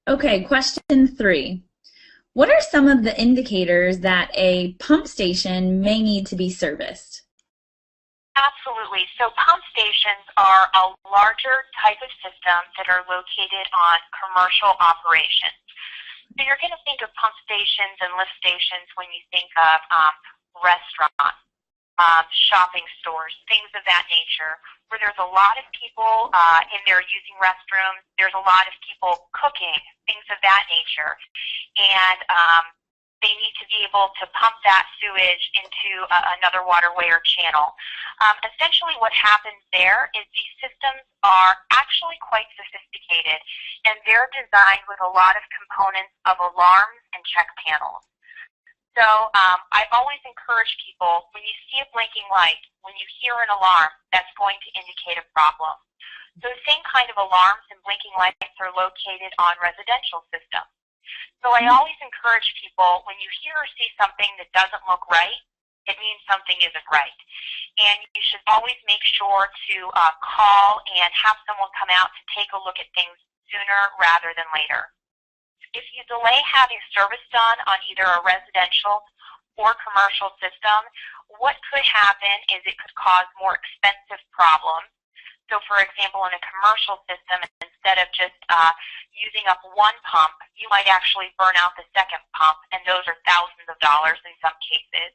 Okay, question 3. What are some of the indicators that a pump station may need to be serviced? Absolutely. So pump stations are a larger type of system that are located on commercial operations. So you're going to think of pump stations and lift stations when you think of restaurants, shopping stores, things of that nature, where there's a lot of people in there using restrooms. There's a lot of people cooking, things of that nature. And they need to be able to pump that sewage into another waterway or channel. Essentially what happens there is these systems are actually quite sophisticated, and they're designed with a lot of components of alarms and check panels. So I always encourage people, when you see a blinking light, when you hear an alarm, that's going to indicate a problem. So the same kind of alarms and blinking lights are located on residential systems. So I always encourage people, when you hear or see something that doesn't look right, it means something isn't right. And you should always make sure to call and have someone come out to take a look at things sooner rather than later. If you delay having service done on either a residential or commercial system, what could happen is it could cause more expensive problems. So for example, in a commercial system, instead of just using up one pump, you might actually burn out the second pump, and those are thousands of dollars in some cases.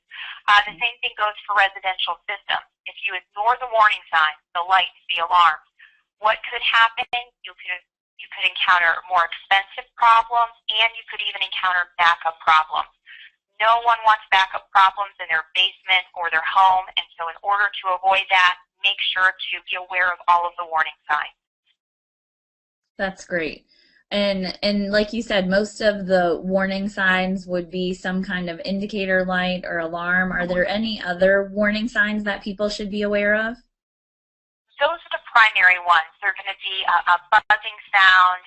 The same thing goes for residential systems. If you ignore the warning signs, the lights, the alarms, what could happen? You could encounter more expensive problems, and you could even encounter backup problems. No one wants backup problems in their basement or their home, and so in order to avoid that, make sure to be aware of all of the warning signs. That's great. And like you said, most of the warning signs would be some kind of indicator light or alarm. Are there any other warning signs that people should be aware of? Those are the primary ones. They're going to be a buzzing sound,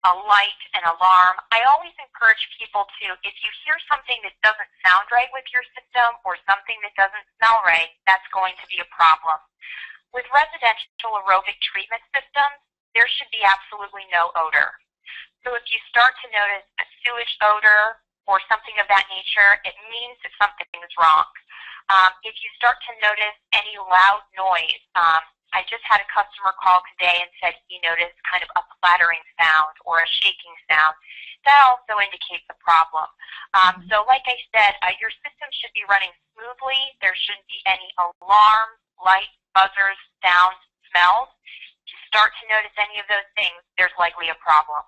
a light, an alarm. I always encourage people to, if you hear something that doesn't sound right with your system or something that doesn't smell right, that's going to be a problem. With residential aerobic treatment systems, there should be absolutely no odor. So if you start to notice a sewage odor or something of that nature, it means that something is wrong. If you start to notice any loud noise, I just had a customer call today and said he noticed kind of a clattering sound or a shaking sound. That also indicates a problem. So like I said, your system should be running smoothly. There shouldn't be any alarms, lights, buzzers, sounds, smells. If you start to notice any of those things, there's likely a problem.